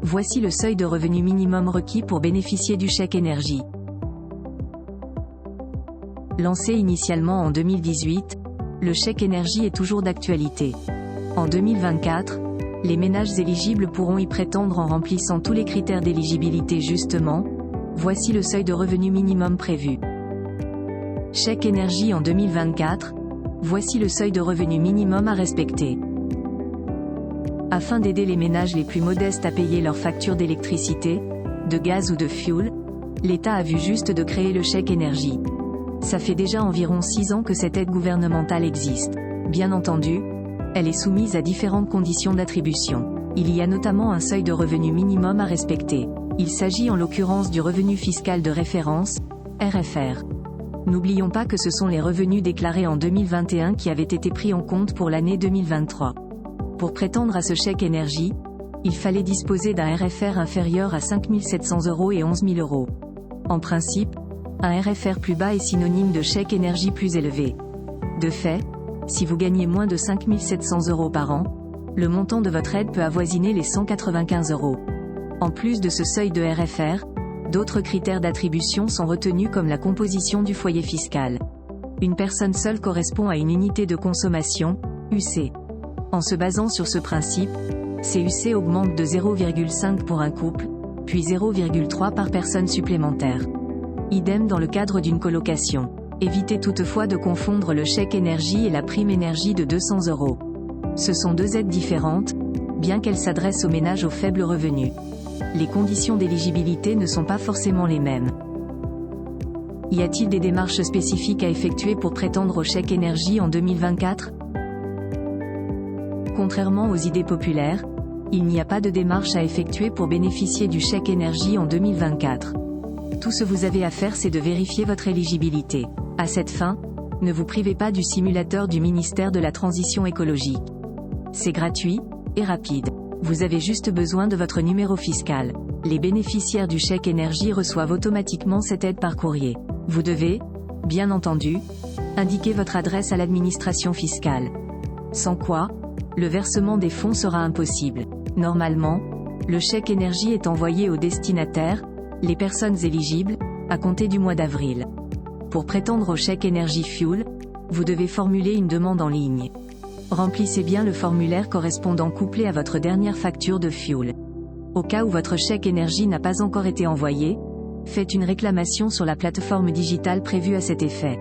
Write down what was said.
Voici le seuil de revenu minimum requis pour bénéficier du chèque énergie. Lancé initialement en 2018, le chèque énergie est toujours d'actualité. En 2024, les ménages éligibles pourront y prétendre en remplissant tous les critères d'éligibilité justement. Voici le seuil de revenu minimum prévu. Chèque énergie en 2024. Voici le seuil de revenu minimum à respecter. Afin d'aider les ménages les plus modestes à payer leurs factures d'électricité, de gaz ou de fioul, l'État a vu juste de créer le chèque énergie. Ça fait déjà environ 6 ans que cette aide gouvernementale existe. Bien entendu, elle est soumise à différentes conditions d'attribution. Il y a notamment un seuil de revenu minimum à respecter. Il s'agit en l'occurrence du revenu fiscal de référence, RFR. N'oublions pas que ce sont les revenus déclarés en 2021 qui avaient été pris en compte pour l'année 2023. Pour prétendre à ce chèque énergie, il fallait disposer d'un RFR inférieur à 5 700 € et 11 000 €. En principe, un RFR plus bas est synonyme de chèque énergie plus élevé. De fait, si vous gagnez moins de 5 700 € par an, le montant de votre aide peut avoisiner les 195 €. En plus de ce seuil de RFR, d'autres critères d'attribution sont retenus comme la composition du foyer fiscal. Une personne seule correspond à une unité de consommation, UC. En se basant sur ce principe, ces UC augmentent de 0,5 pour un couple, puis 0,3 par personne supplémentaire. Idem dans le cadre d'une colocation. Évitez toutefois de confondre le chèque énergie et la prime énergie de 200 €. Ce sont deux aides différentes, bien qu'elles s'adressent aux ménages aux faibles revenus. Les conditions d'éligibilité ne sont pas forcément les mêmes. Y a-t-il des démarches spécifiques à effectuer pour prétendre au chèque énergie en 2024 ? Contrairement aux idées populaires, il n'y a pas de démarche à effectuer pour bénéficier du chèque énergie en 2024. Tout ce que vous avez à faire, c'est de vérifier votre éligibilité. À cette fin, ne vous privez pas du simulateur du ministère de la Transition écologique. C'est gratuit et rapide. Vous avez juste besoin de votre numéro fiscal. Les bénéficiaires du chèque énergie reçoivent automatiquement cette aide par courrier. Vous devez, bien entendu, indiquer votre adresse à l'administration fiscale. Sans quoi, le versement des fonds sera impossible. Normalement, le chèque énergie est envoyé aux destinataires, les personnes éligibles, à compter du mois d'avril. Pour prétendre au chèque énergie fuel, vous devez formuler une demande en ligne. Remplissez bien le formulaire correspondant couplé à votre dernière facture de fuel. Au cas où votre chèque énergie n'a pas encore été envoyé, faites une réclamation sur la plateforme digitale prévue à cet effet.